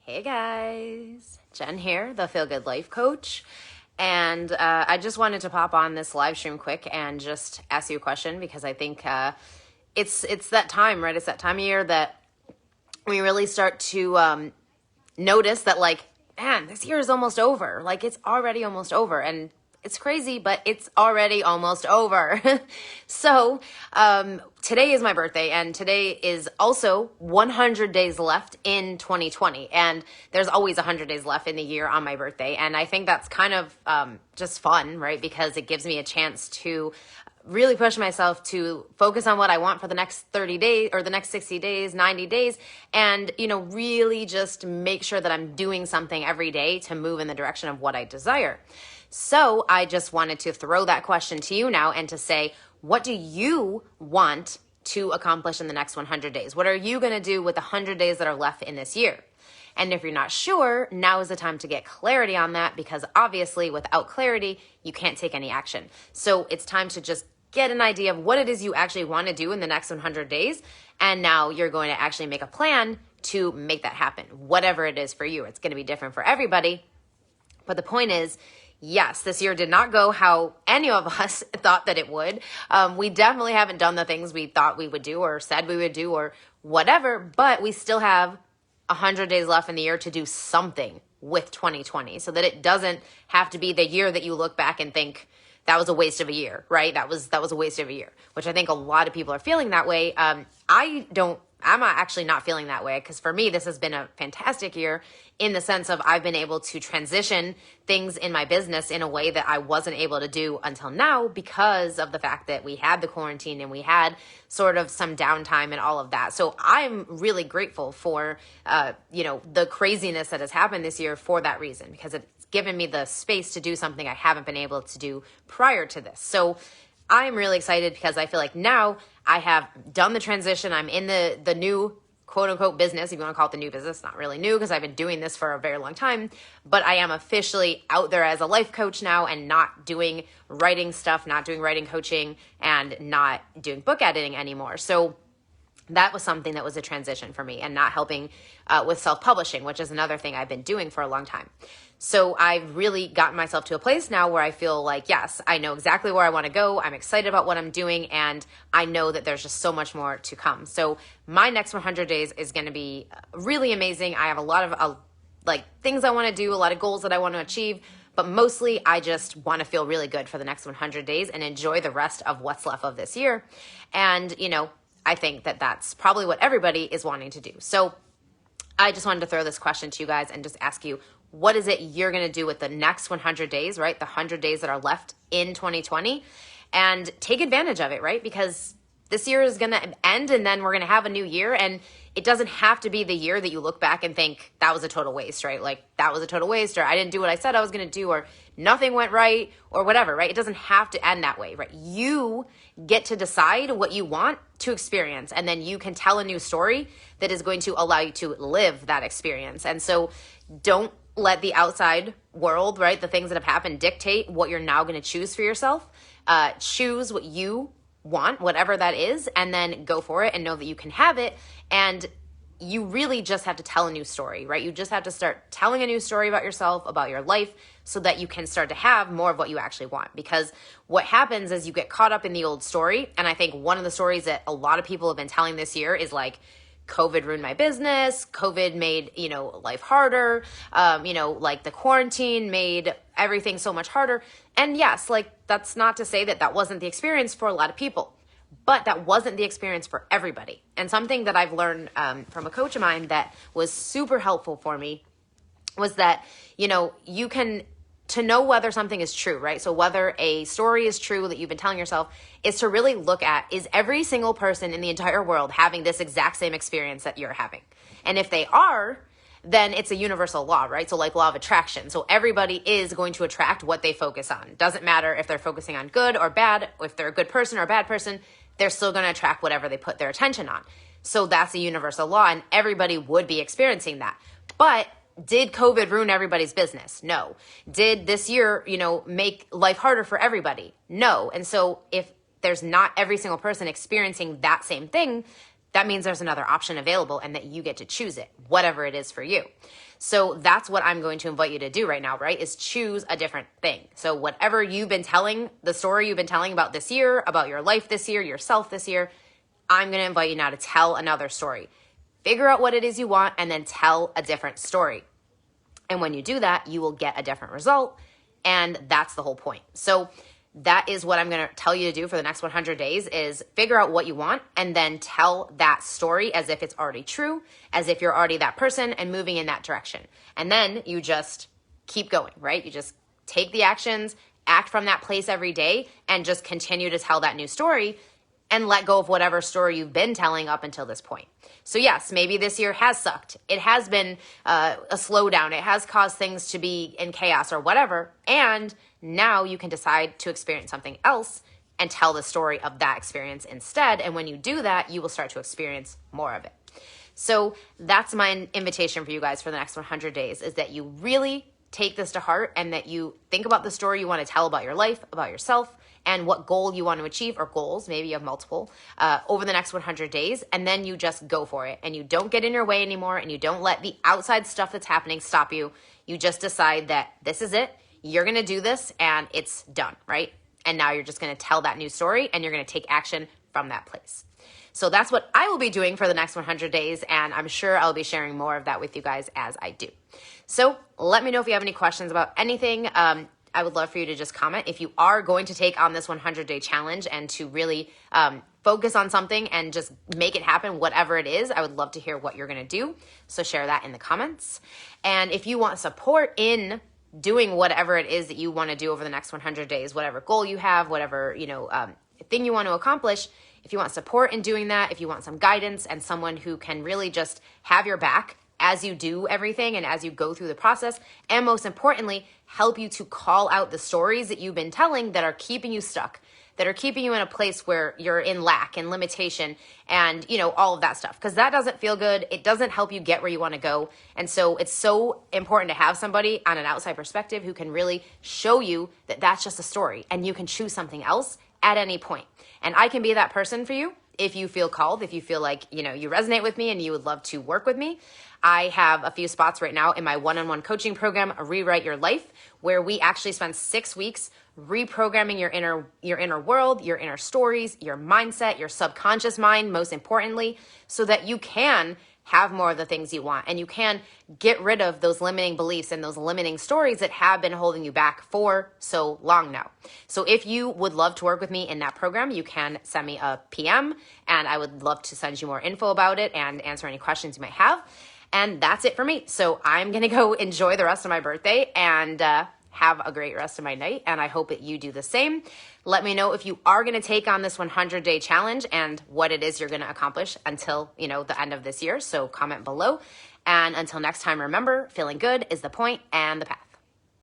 Hey guys, Jen here, the Feel Good Life Coach. And I just wanted to pop on this live stream quick and just ask you a question because I think it's that time, right? It's that time of year that we really start to notice that, like, man, this year is almost over. Like, it's already almost over. And it's crazy, but it's already almost over. So today is my birthday, and today is also 100 days left in 2020. And there's always 100 days left in the year on my birthday. And I think that's kind of just fun, right? Because it gives me a chance to really push myself to focus on what I want for the next 30 days or the next 60 days, 90 days, and, really just make sure that I'm doing something every day to move in the direction of what I desire. So I just wanted to throw that question to you now and to say, what do you want to accomplish in the next 100 days? What are you going to do with the 100 days that are left in this year? And if you're not sure, now is the time to get clarity on that, because obviously without clarity, you can't take any action. So it's time to just get an idea of what it is you actually want to do in the next 100 days. And now you're going to actually make a plan to make that happen, whatever it is for you. It's going to be different for everybody. But the point is, yes, this year did not go how any of us thought that it would. We definitely haven't done the things we thought we would do or said we would do or whatever, but we still have 100 days left in the year to do something with 2020 so that it doesn't have to be the year that you look back and think that was a waste of a year, right? That was a waste of a year, which I think a lot of people are feeling that way. I'm actually not feeling that way, because for me, this has been a fantastic year in the sense of I've been able to transition things in my business in a way that I wasn't able to do until now, because of the fact that we had the quarantine and we had sort of some downtime and all of that. So I'm really grateful for, the craziness that has happened this year for that reason, because it's given me the space to do something I haven't been able to do prior to this. So I'm really excited because I feel like now I have done the transition. I'm in the new quote unquote business, if you want to call it the new business. Not really new, because I've been doing this for a very long time, but I am officially out there as a life coach now and not doing writing stuff, not doing writing coaching, and not doing book editing anymore. So that was something that was a transition for me, and not helping with self-publishing, which is another thing I've been doing for a long time. So I've really gotten myself to a place now where I feel like, yes, I know exactly where I want to go. I'm excited about what I'm doing, and I know that there's just so much more to come. So my next 100 days is going to be really amazing. I have a lot of things I want to do, a lot of goals that I want to achieve, but mostly I just want to feel really good for the next 100 days and enjoy the rest of what's left of this year. And, I think that that's probably what everybody is wanting to do. So I just wanted to throw this question to you guys and just ask you, what is it you're going to do with the next 100 days, right? The 100 days that are left in 2020, and take advantage of it, right? Because this year is going to end, and then we're going to have a new year, and it doesn't have to be the year that you look back and think that was a total waste, right? Like, that was a total waste, or I didn't do what I said I was going to do, or nothing went right, or whatever, right? It doesn't have to end that way, right? You get to decide what you want to experience, and then you can tell a new story that is going to allow you to live that experience. And so don't let the outside world, right, the things that have happened, dictate what you're now going to choose for yourself. Choose what you want, whatever that is, and then go for it and know that you can have it. And you really just have to tell a new story, right? You just have to start telling a new story about yourself, about your life, so that you can start to have more of what you actually want. Because what happens is you get caught up in the old story. And I think one of the stories that a lot of people have been telling this year is like, COVID ruined my business. COVID made, life harder. Like the quarantine made everything so much harder. And yes, that's not to say that that wasn't the experience for a lot of people, but that wasn't the experience for everybody. And something that I've learned from a coach of mine that was super helpful for me was that, you can, to know whether something is true, right? So whether a story is true that you've been telling yourself, is to really look at, is every single person in the entire world having this exact same experience that you're having? And if they are, then it's a universal law, right? So like law of attraction. So everybody is going to attract what they focus on. Doesn't matter if they're focusing on good or bad, if they're a good person or a bad person, they're still going to attract whatever they put their attention on. So that's a universal law, and everybody would be experiencing that. But did COVID ruin everybody's business? No. Did this year, make life harder for everybody? No. And so if there's not every single person experiencing that same thing, that means there's another option available and that you get to choose it, whatever it is for you. So that's what I'm going to invite you to do right now, right? Is choose a different thing. So whatever you've been telling, the story you've been telling about this year, about your life this year, yourself this year, I'm going to invite you now to tell another story. Figure out what it is you want and then tell a different story. And when you do that, you will get a different result. And that's the whole point. So that is what I'm going to tell you to do for the next 100 days is figure out what you want and then tell that story as if it's already true, as if you're already that person and moving in that direction. And then you just keep going, right? You just take the actions, act from that place every day, and just continue to tell that new story and let go of whatever story you've been telling up until this point. So yes, maybe this year has sucked. It has been a slowdown. It has caused things to be in chaos or whatever. And now you can decide to experience something else and tell the story of that experience instead. And when you do that, you will start to experience more of it. So that's my invitation for you guys for the next 100 days is that you really take this to heart and that you think about the story you want to tell about your life, about yourself, and what goal you want to achieve or goals, maybe you have multiple, over the next 100 days. And then you just go for it and you don't get in your way anymore and you don't let the outside stuff that's happening stop you. You just decide that this is it. You're going to do this and it's done, right? And now you're just going to tell that new story and you're going to take action from that place. So that's what I will be doing for the next 100 days. And I'm sure I'll be sharing more of that with you guys as I do. So let me know if you have any questions about anything. I would love for you to just comment if you are going to take on this 100-day challenge and to really focus on something and just make it happen, whatever it is. I would love to hear what you're going to do. So share that in the comments. And if you want support in doing whatever it is that you want to do over the next 100 days, whatever goal you have, whatever, thing you want to accomplish, if you want support in doing that, if you want some guidance and someone who can really just have your back as you do everything and as you go through the process, and most importantly, help you to call out the stories that you've been telling that are keeping you stuck, that are keeping you in a place where you're in lack and limitation and, all of that stuff. Because that doesn't feel good. It doesn't help you get where you want to go. And so it's so important to have somebody on an outside perspective who can really show you that that's just a story and you can choose something else at any point. And I can be that person for you if you feel called, if you feel like, you resonate with me and you would love to work with me. I have a few spots right now in my one-on-one coaching program, Rewrite Your Life, where we actually spend 6 weeks reprogramming your inner world, your inner stories, your mindset, your subconscious mind, most importantly, so that you can have more of the things you want and you can get rid of those limiting beliefs and those limiting stories that have been holding you back for so long now. So if you would love to work with me in that program, you can send me a PM and I would love to send you more info about it and answer any questions you might have. And that's it for me. So I'm going to go enjoy the rest of my birthday and have a great rest of my night. And I hope that you do the same. Let me know if you are going to take on this 100-day challenge and what it is you're going to accomplish until, the end of this year. So comment below. And until next time, remember, feeling good is the point and the path.